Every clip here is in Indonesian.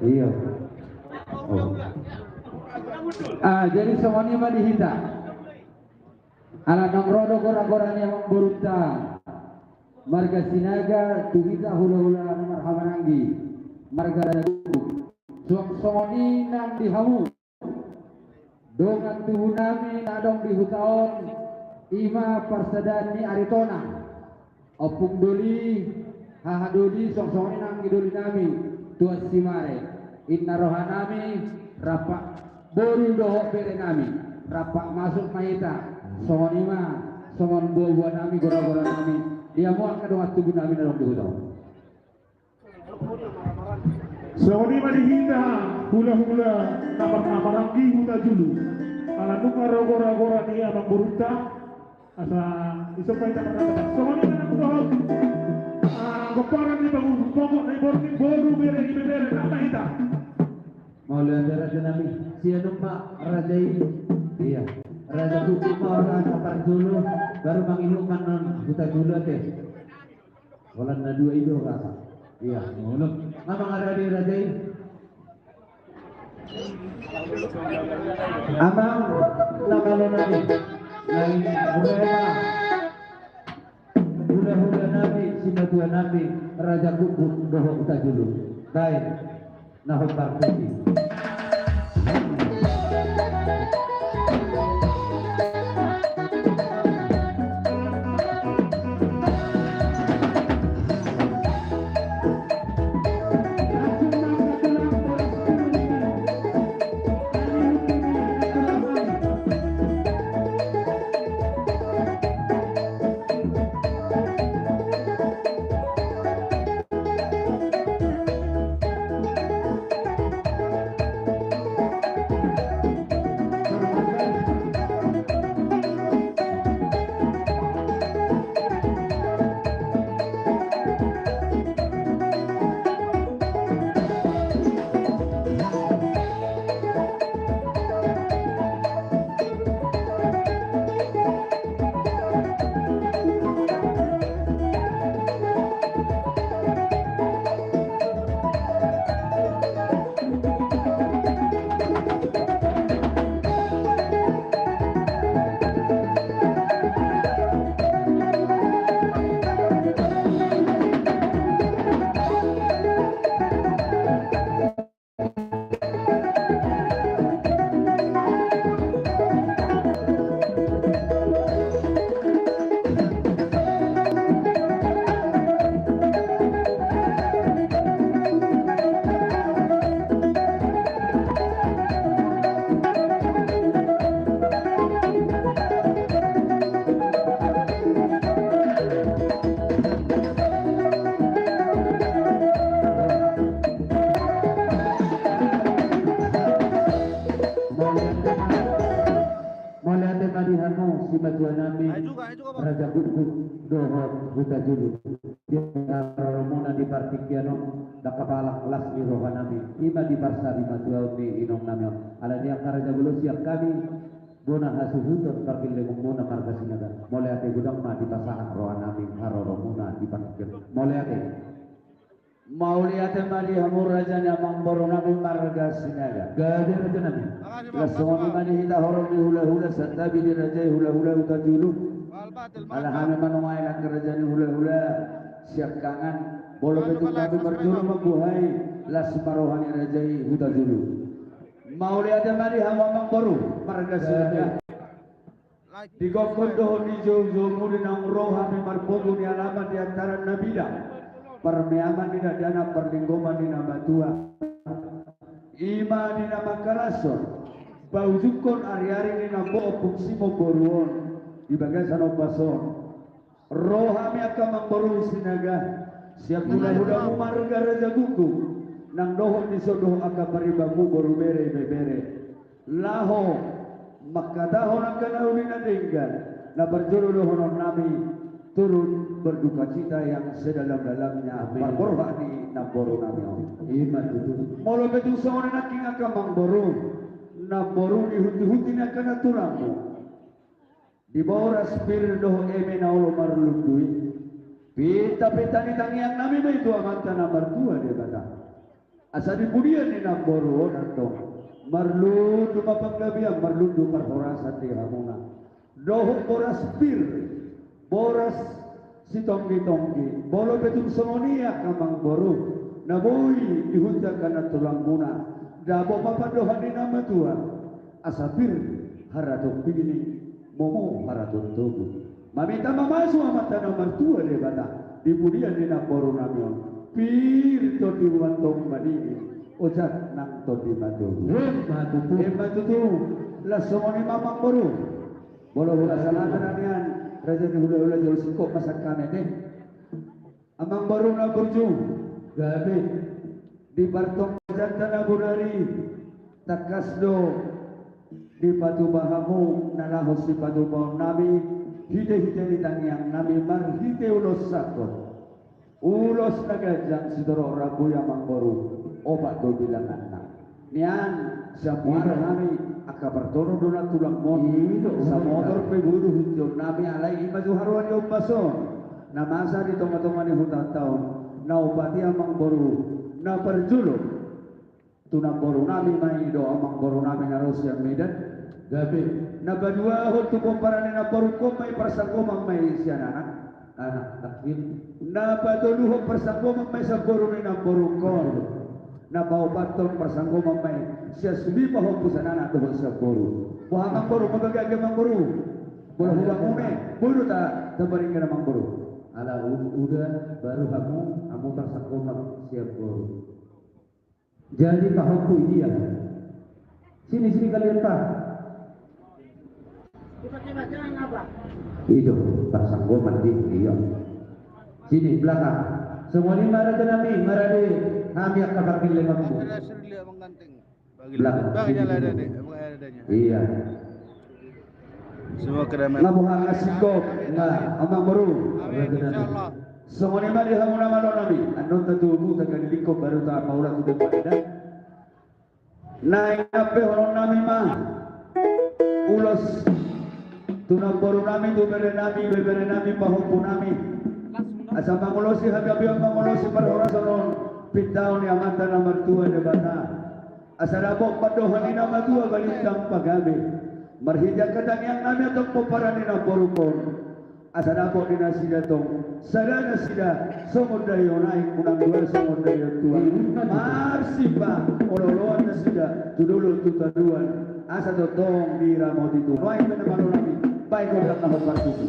Iya. Oh. Jadi semuanya mah dihita. Ala nongrodo gora-gora yang memburuta. Marga sinaga tuhita hula-hula marhamananggi. Marga dagu. Suang-songoni nang dihamu. Dongan tubuh nami nadong di hutaon. Ima parsadani aritona. Opung doli hahadoli song-songoni nang idoli nami. Tuas simare. Inna rohanami rapak boru dohok bere nami. Rapak masuk mahita. Songon ima, songon buah-buah nami, gora-gora nami. Dia mau angkat doang tubuh nami dalam dihutau. Songon ima dihita, hula-hula, nabar-nabarangi huta julu. Ala nuka gora-gora dia memburunta. Asa isopai tak kata. Songon ima nak dohok. Keparan di bangun, pokok di boru bere di bere, apa hita? Mau lihat raja nami, siapa mak raja ini? Iya. Raja Kuku orang kapar dulu baru mengilukan non huta dulu teh. Walau na dua itu kata. Iya, muluk. Mamang ada di raja ini. Amang nakalo nabi. Lain hula hula nabi simatua nabi Raja Kuku doho huta dulu. Baik. Nahut parti. Raja Kuku dohot huta julu. Dia romona di partikiano da kepala kelas di rohanami. Ima di barsari matuau di inong namyo. Ala dia karaja bulu siap kami. Guna hasil hutut parkir lemuna marga sinaga. Mulai ate gudang ma di pasangan rohanami haro romona di parkir. Mulai ate. Mau lihat mali hamur raja nyamang boronami marga sinaga. Gade raja nabi. Lasongan mani hita horong di hula-hula santabi di raja hula-hula huta julu. Alhamdulillah manungailan kerajaan hula-hula siap kangen bolo betul kami berjuru membuhai las marohani rajai huta julu. Mau lihat mari hamamang baru marga sinaga. Di gokondo di jauh-jauh di nang rohani marbogu ni alamat di antara nabida. Permeaman di dana perlinggoman di nama tua. Ima di nama karason. Bau jukon ari-ari di nama opung simo boruon. Di bagian sana pason rohami akan membaru sinaga siap mudah-mudah marga raja Kuku nang dohon di sodoh akan beribamu baru bere laho makadahon akan naulina denggan na berjuru dohon nami turun berduka cita yang sedalam-dalamnya berkorban namboru nami iman itu molo betul seorang naking akan membaru namboru dihuti-huti akan aturamu di bawah spir doh eme na ulo marlundui pita ni tangiang nami ba itu amanta nomor 2 dia kata asa di pudian ni namboro nanto marludu mapanggabian marludu parhorasan di hamuna dohok boras bir boras si tonggi bolo betul semonia kamang boru naboi dihunja kana tulang muna dabo papandohan di nama tua asapir haratok pini momo haratok tubuh mamita mamasu amata nomor tua de bata di pudian di namboro namion pir to di wantong manini ojak nang to di madu matu la somoni mamang boru bolo bola salatan anian raja di hula jauh sikok masakan ini amang baru na burju gabe di bartong jantan abunari takasdo di patu bahamu nalahos si patu baham nami hide di tangiang nami mar hide ulos sakot ulos nagajang sidoro rabu amang baru obat do bilang anak nian samuara nami akabartono dona tulang moni sa motor pegudu hujur nami alai maju haruan yo pason na masa di tonga-tonga ni hutan taon na upati amang boru na perjulo tunang boru nami mai do amang boru nami na Rusia Medan gabe na badua ho tu komparane na boru ko mai persangkomang mai siana anak takdir na badulu ho persangkomang mai sa boru ni na boru ko na paupaton persangkomang mai siya subi pa ho pusanana to sa boru buhang boru magagage mang boru bola hulang une boru ta tabaring ka mang boru ala udah baru kamu persangkomang siap boru jadi pahokku ini ya sini kalian pak itu persangkomang di iya sini belakang semua ini marah nami marah di kami akan pakai lima ribu. Iya. Semua keramaian. Ngabuhang asiko, amang baru. Insyaallah. Semua ni mari hamuna malon nabi. Anon tatubu takkan liko baru tak paulah tu pada. Naik ape horon nami mah. Ulos tunang baru nami tu bere nami pahoku nami. Asa mangulosi hagabiang mangulosi parhorasonon. Pitao ni amanta na mertua de bata asarabok padohan ni na matua galintang pagabi marhija kadang yang nami atong poparan ni na borukon asarabok ni na sida tong sadana sida sumod dayo naik unang dua sumod dayo tua marsipa ololoan na sida tudulul tutaduan asa totong di ramo ditu noy na naman namin baik ko lang na partutu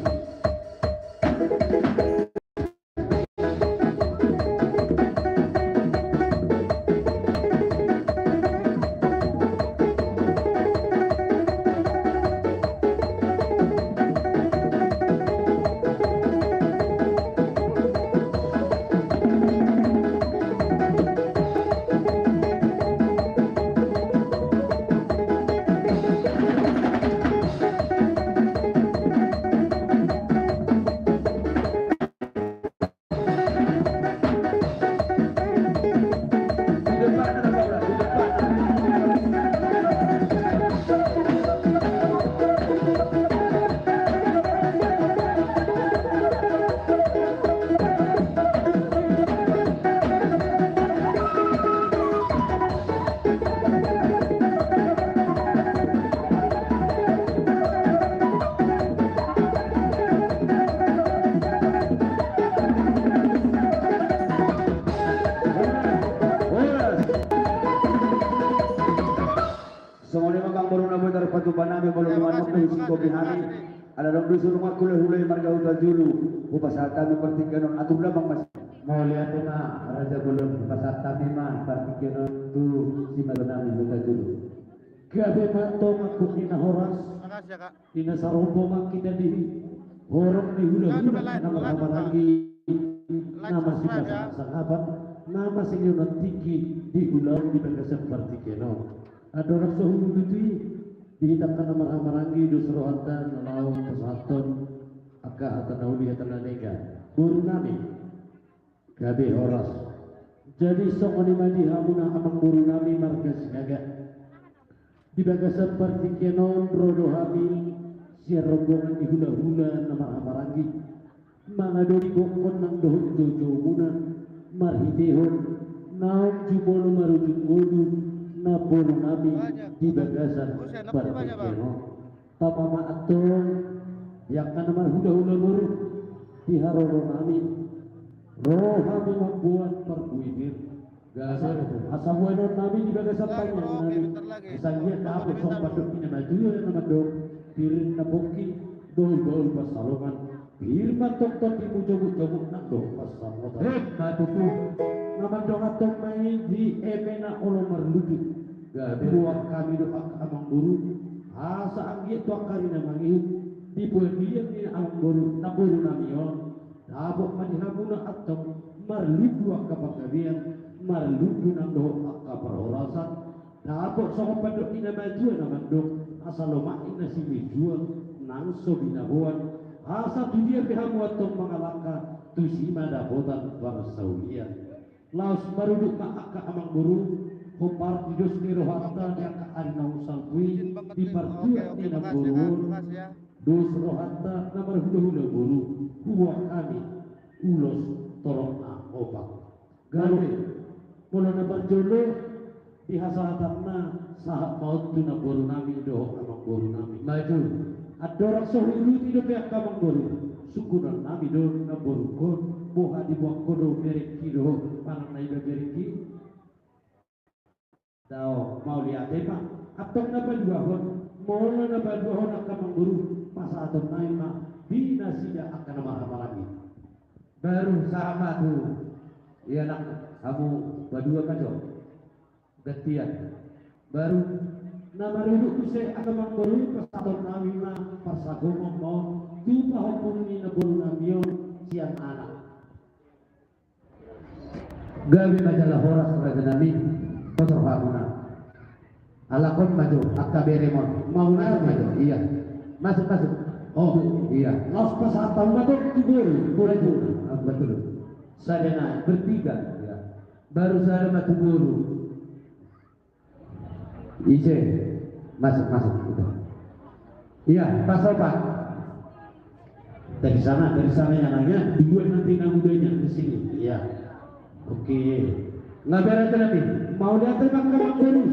Disuruh hulai marga uta julu upasata mi partikenon atu lamang mas mau lihat na raja belum upasata mi ma partikenon tu si maganami uta julu gabe matong aku ina horas Makasih ya kak. ina sarombo mak kita di horong di hula-hula nama lagi nama si sahabat nama si yunat tinggi di hula di pengkasih partikenon ada orang suhu itu dihitapkan nama amarangi dusro hantan laut pesaton aka atau nauli atau nega buru nami gabe horas jadi sok oni madi hamuna amang buru nami marga sinaga di baga seperti kenon rodo hamil siar rombongan di hula-hula nama amarangi mana dori gokon nang dohut dojo muna marhidehon naon jumolo marujuk godu na boro nami di bagasan partikeno tapama atong yakkan naman hula-hula guru di haroro nami roh kami membuat perbuidir gasar asa bueno nami di bagasan panjang nami isangnya kapal sompat dok ini maju nama dok pirin na boki dol pasaloman Firman tok ibu joguk nak dok pasaloman matutu nama dong atong main di emena olo merludu gaduang kami doa amang guru asa anggi tuang karina mangiu di buat dia ni amang guru na guru namion dabok manihamuna atong merludu akapakabian merludu nang doa akaparhorasan dabok sokong padok ina maju naman dok asa lomain na si mijuan nangso binahuan asa dunia pihamu atong mangalaka tusima dapotan bangsaulian laos maruduk ka amang guru hopar tidos ni rohata yang ka arinau salpui di partua tina guru dos rohata na marhula-hula guru huwa kami ulos torokna opak gawe mula na barjolo di hasahatanna sahat maut tu na guru nami doh amang guru nami maju adorak sohulu tidak pihak amang guru sukunan nami doh na guru kon boha di buang kodo beriki doh panang naiba beriki tau mau lihat apa atau napa dua hon mau napa dua hon akan mengguru masa atau naima bina sida akan nama lagi baru sama tuh ya nak kamu berdua kan dong getian baru nama duduk usai akan mengguru pas atau naima pasagomo mau dupa hukum ini naburu namion siang anak gawe majalah horas raja nabi kotor hakuna alakon maju akaberemon mau na maju iya masuk oh iya los pasatang maju tidur boleh betul sadana bertiga ya baru saya maju guru ice masuk iya pasal pak dari sana yang nanya dibuat nanti namudanya ke sini iya oke nggak beres lagi mau lihat tentang kamar guru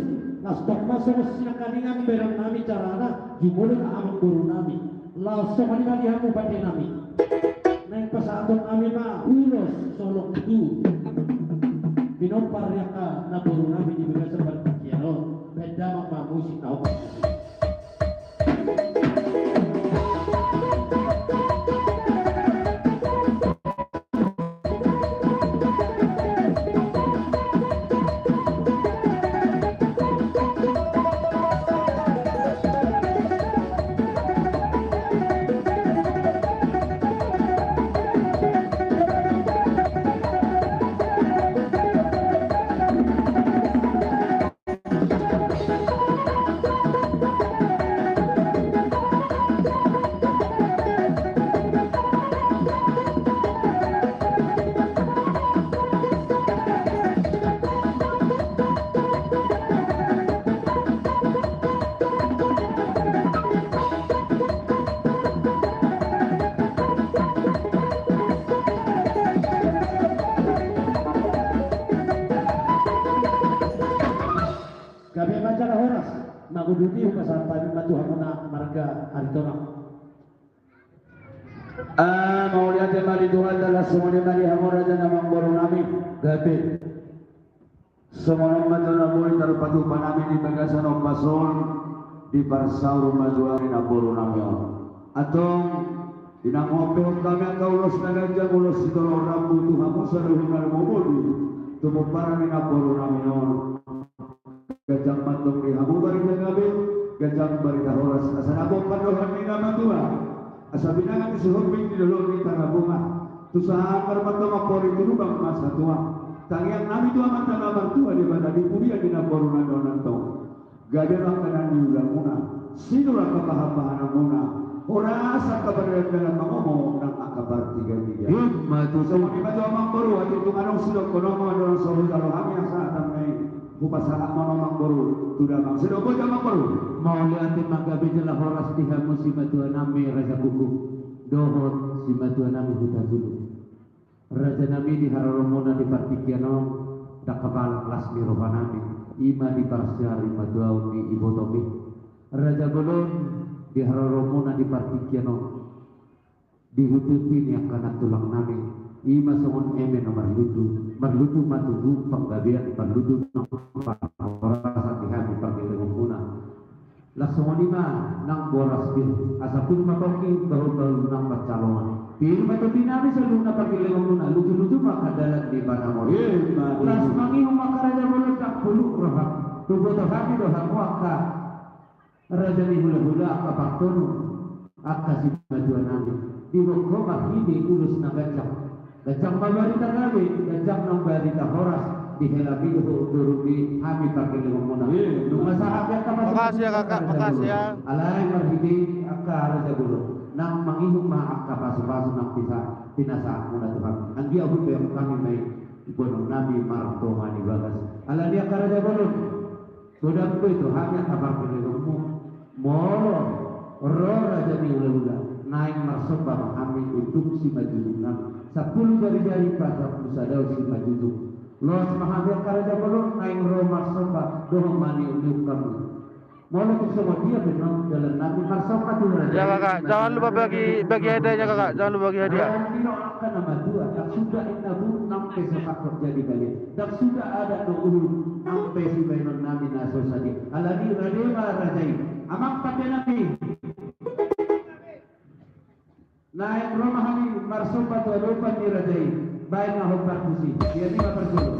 ngastok masuk sinakaningan berang nami carana jumulun amang guru nami langsung mali hamu pada nami neng pesatun nami mah ulos solok itu binompar yaka na guru nami di bega seperti kiano beda mak musik tahu Maguduti upasan matuhan muna marga aritona. Mau lihat mali Tuhan adalah semuanya mali hamor aja namang baru nami gabe. Semua matu namuri terpadu panami di bagasan opason di barsaur majuari naburu nami. Atong dinangopel kami ang ulos na ganjang ulos ito rambu Tuhan mo sa luhingan mo muli. Tumuparang naburu nami noon. Gajang mantung di hamu bari gabe gajang bari horas asa nabong pandohan ni nama tua asa binangan isuhog di dulu ni tanabunga tusaha karmato mapori turubang masa tua tangiang nami tua mata nabar tua di mana di puria di naboruna donan tong gajalang kanan di ulang muna sinura kapahapahan muna orasa kabaryan dengan mangomong ng akabar tiga-tiga matu semua di maju amang baru at itong anong silog konomo doon sa hulalo kami ang sa atang may Upasaka mamang baru sudah bang sudah bocah mang baru mau liatin magabe jelah horas dihamu si matua nami raja buku dohot si matua nami hutan dulu raja nami di haroromona di partikiano kepala lasmi rohanami ima di parsyari maduau di ibotomi raja golon di haroromuna di partikiano dihututi yang kana tulang nami ima songon eme no marludu matudu panggabian marludu no parasa dihami panggilimuna laksongon ima nang boras bil asapun matoki baru nang pacalongan bil matuti nami saluna panggilimuna ludu-ludu maka dalat di banamor las mangi umakaraja boleh tak puluk rohak tubuh tohami dohak waka raja ni hula-hula akka paktonu akka si majuan nami di bokoma ini urus na gajang babari tagawi gajang nang bari horas di helabi durubi kami pakai limuna nung masahabya ka Makasih ya kakak, makasih ya. alay marhidi akka raja gulo nang mangihong maakka pasu-pasu nang pinasaan muna Tuhan ang diabot kayo kami may ibonong nabi marto mani bagas ala dia ka raja gulo sudah ko ito hanya kabar pilihanmu moro ro raja ni ula-ula naik marsok bang kami untuk si majudungan 10 jari-jari pada musadau si majudung los mahabir karaja belum naik ro marsok bang dohong mani untuk kamu mau untuk semua dia benar jalan nabi marsok bang Ya kakak, jangan lupa bagi hadiahnya kakak, jangan lupa bagi hadiah. Kino akan nama dua, dan sudah inabu nampai sepakot jadi kalian, dan sudah ada doa nampai si benon nabi naso sadi. Aladi radema rajai, amang pada nabi. Naik rumah kami marsobat walupan di rajai, baik ngahok parkusi, dia ni perjulu.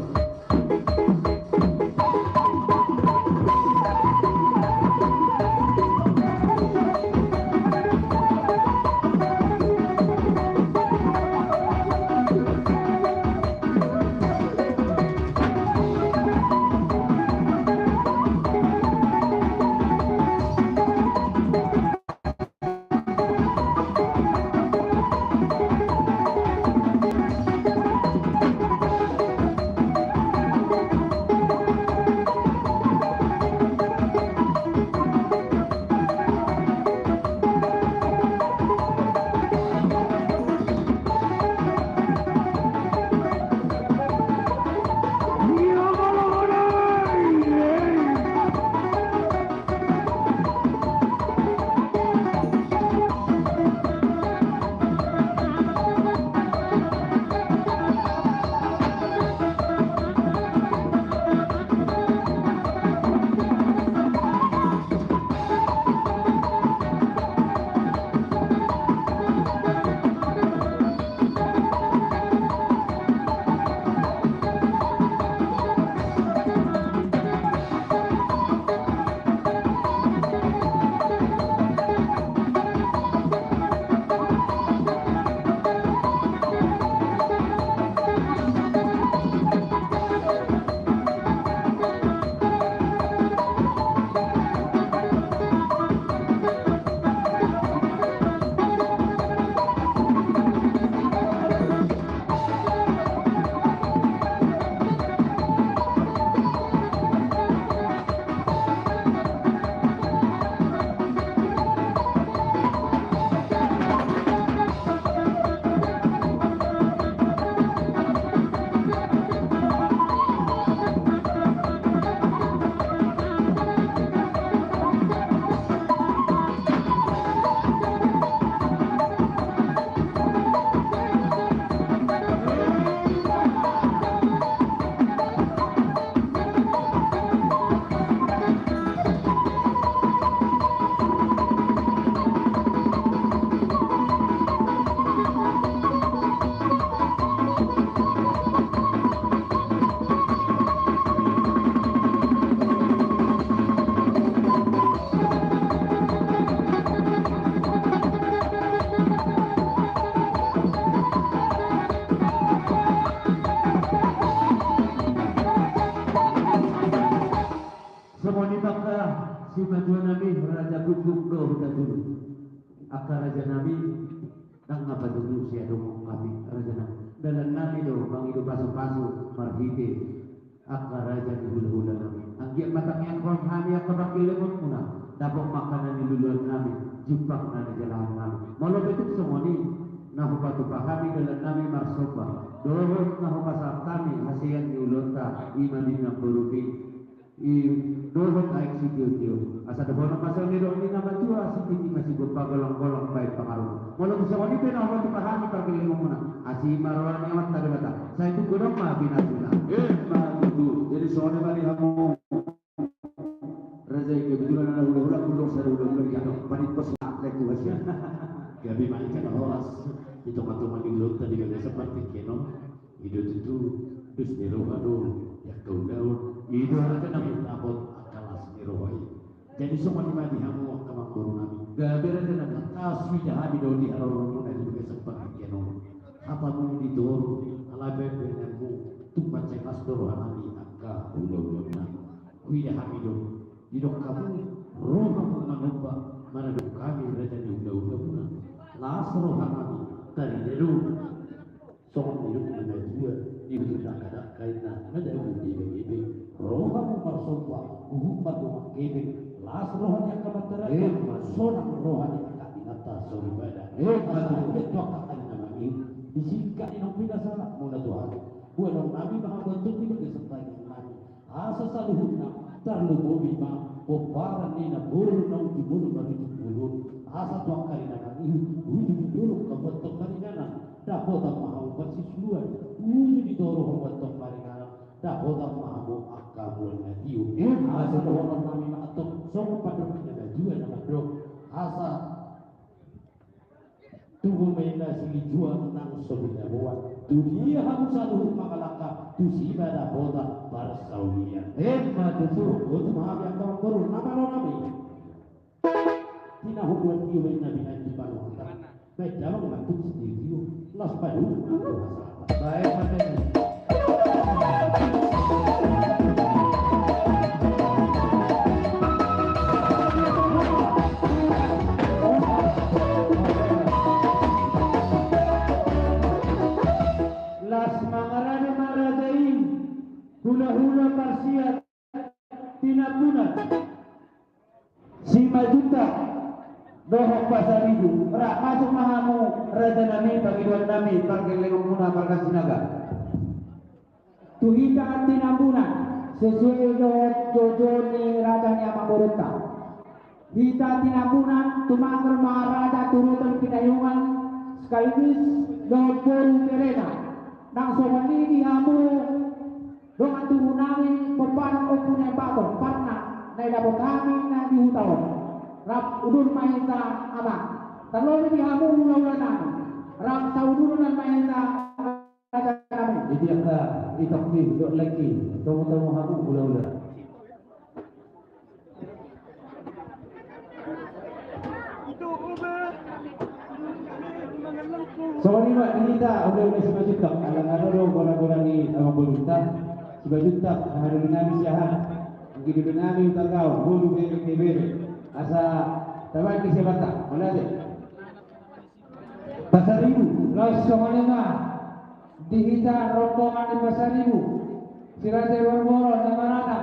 si majuan Nabi raja guguk do hutan dulu akar raja Nabi nang ngapa dulu siya dong kami raja Nabi dalam Nabi do bang itu pasu-pasu marhite akar raja di hula-hula Nabi anggiat matang yang kau kami akar bakil lemon muna dapat makanan di luluan Nabi jumpa na di jalan Nabi malah betul semua ni nahu patupahami dalam nami marsoba dohot nahu pasal kami hasian diulota ima dina berupi dohot aik sikio asa dohona pasal niro ini nama jua sikiti masih bepa golong-golong baik pengaruh walau bisa wanita nahu patupahami perkeling muna asi marwani amat tadi bata saya itu godong mah binatuna itu jadi soalnya bali kamu Raja kebetulan ada ulah-ulah belum saya ulah-ulah gitu panit pos atlek tuh aja gabi main horas itu teman-teman di blog tadi kan seperti keno hidup itu terus aduh ya gaul hidup ada namun abot akalas dirohai jadi semua di mati hamu kamang guru nabi gabi ada namun kasih dah di doli harorong dari juga seperti keno apa mau didor ala bebenmu tumpat cekas doro nabi angka ulah-ulah kuida hamidon hidup kamu roh kamu manubah mana dok kami raja di ulah-ulah Lasro hamami dari dulu soal hidup dengan dua ibu tak ada kaitan ada ibu roh kamu bersumpa umat rumah kebe Lasro hanya kebetulan sonang roh hanya kaki atas soribada masa itu akan nama ini disingkat inong pindah salah mula Tuhan buat nabi maha bentuk tidak disertai nabi asa saluhuna terlubu bima obaran nina buru nau di buru bagi buru asa tuang kali nakan ini uji dulu kebetok maringanan dah botak mahu bersisluan uji didorong kebetok maringanan dah botak mahu akamun natiu asa doang kami atok song pada pindah juga nama bro asa tunggu mena sili jual nang sobina buat dunia harus selalu makalaka tu si pada botak barsaulia madu untuk maaf yang kau turun nama lo nabi Tina hubungan iyo ay nabihan di panuhan baik dalam mengatur sendiri iyo las padu baik matanya las mangarane maradain hula-hula parsiat tinapunan si majuta dohok pasar itu rak masuk mahamu raja nami panggilan nami panggilan muna parkasinaga tuhita tinambunan sesuai dohok jojo ni raja ni amaborota hita tinambunan tumakar maharaja turutan pinayungan sekaligus dohok boru perena nang somani di hamu dohok tuhu nami pepanang opunya baton karena nai dapot kami na dihutawan rap udur mahita ama terlalu di hamu mula-mula nami rap saudurunan mahita raja kami jadi angka itakni dok lagi tamu-tamu hamu mula-mula so ini mak kita udah si majutak alang-alang dong gora-gora ni sama pemerintah si majutak ada dengan siahan begitu dengan kau bulu bebe asa taman kisah bata mana deh pasar ibu laos soalnya dihita rombongan di pasar ibu sirate berboro nama rata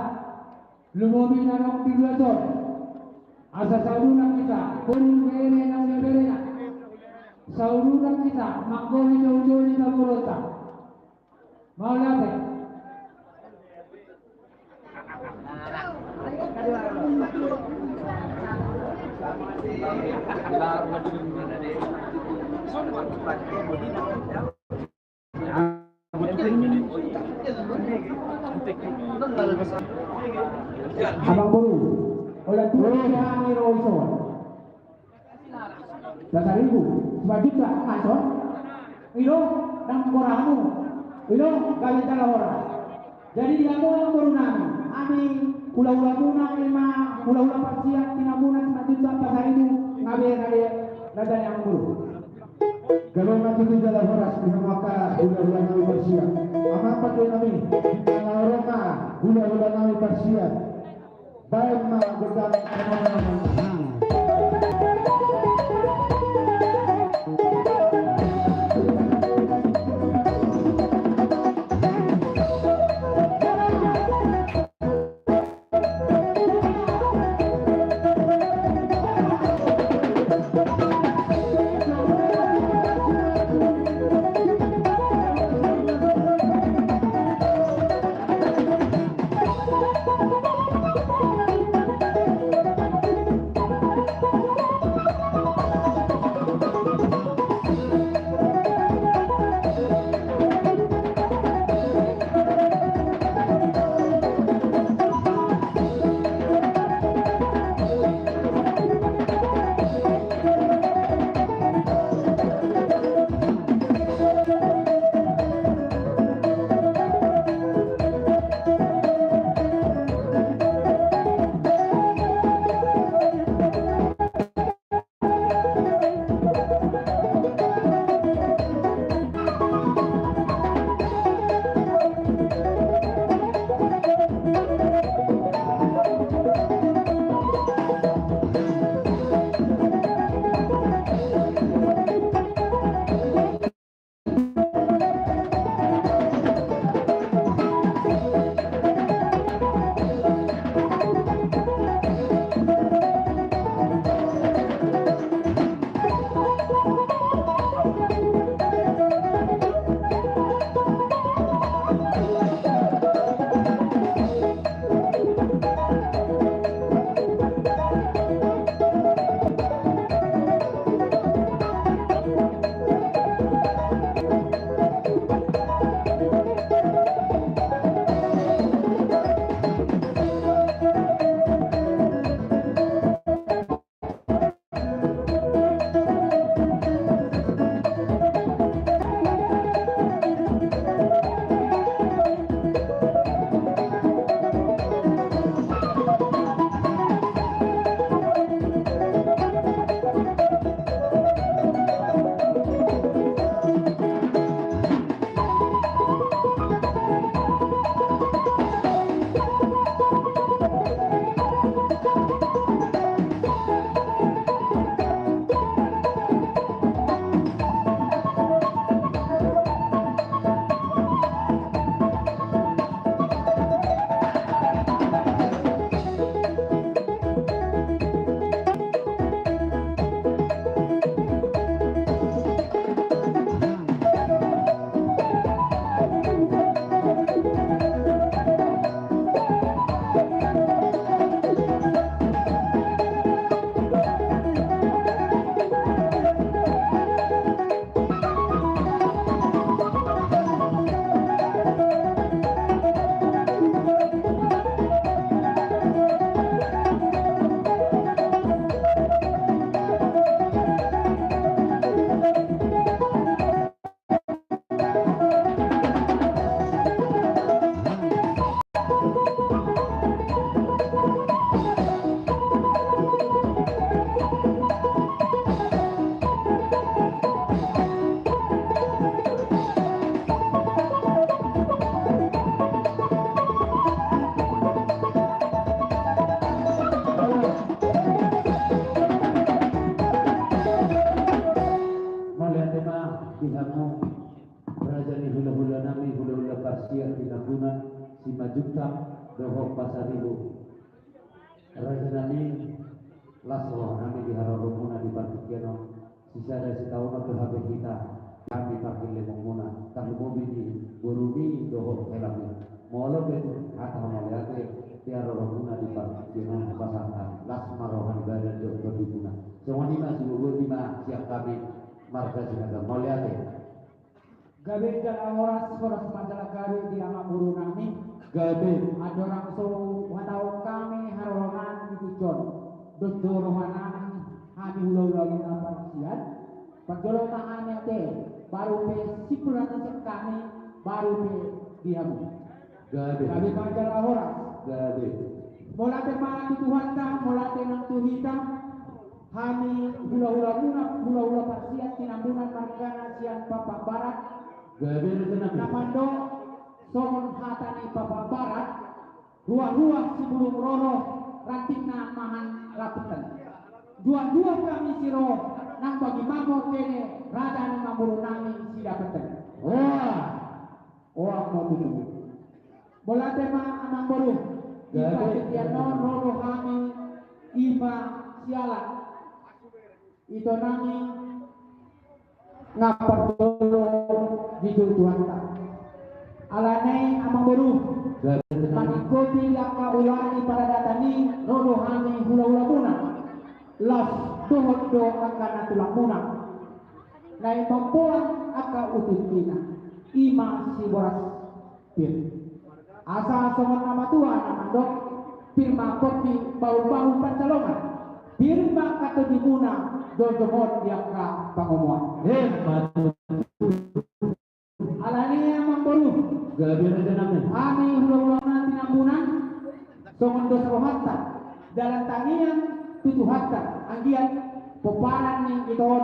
lumobi nanong biluator asa saudunan kita bulu bebe nang bebe saudunan kita manggoni jauh-jauh di Taburota mau lihat Abang Buru oleh turun yang Iroso dasar ibu sebagian masuk ilo dan koramu ilo kali jalan orang jadi dia mau yang baru nami ami ulah-ulah tunang lima ulah-ulah pasiat tinabunan sejuta pasar itu ngabe raja yang buru kalau nanti di jalan horas di maka ulah-ulah nami pasiat apa pakai nami orang ulah-ulah nami pasiat baik mah gedang dohok pasaribu raja nami lasro nami di harorumuna di partikiano sisa dari setahun atau habis kita kami pakai lemong muna kami mobil di burumi dohok helamnya molo betul atau melihatnya tiara rohuna di partikiano pasangan lasma rohan badan dokter di guna semua ini masih siap kami marga sinaga melihatnya gabe dan oras oras masalah gabe di ama buru nami gabe ada orang so watau kami harolan di tujon dodorohan kami ulau-ulau apa siat perjolo tangannya teh baru pe sipuran kami baru pe diamu gabe masalah oras gabe mulate mana Tuhan ta mulate nang tuhita kami hula-hula pasiat tinambunan margana sian papak barat gabe namando songon hatani papak barat ruah-ruah sebelum rono rantingna mahan rapitan dua-dua kami siro nang bagi mamo kene rada ni mamburu nami sidapeten wah mau begitu bola tema amang boru Ipatiano rono kami ima sialan itu nami ngapar dulu di Tuhan tak alane amang boru mengikuti laka ulani pada datani rono kami hula-hula puna las dohot akan atulang muna nai mampuan aka ututina ima si boras pir asa songon nama Tuhan amandok firma kopi bau-bau pancalongan firma kata dimuna dojomot diaka pangomuan hemat alani amang boru gabe raja nami ani hula-hula tinambunan songon dosa rohata dalam tangian tutuhatan anggian peparan ning iton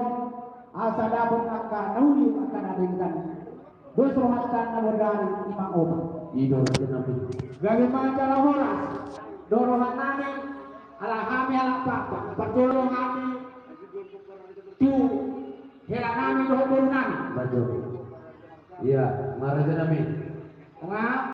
asa dabon akan nauli akan adengkan dosa rohatan nawardari imang oma ido raja nami gawe majalah horas dorohan nami ala kami ala papa pertolong kami tu hela nami dohobor nami bajo iya maraja nami Nga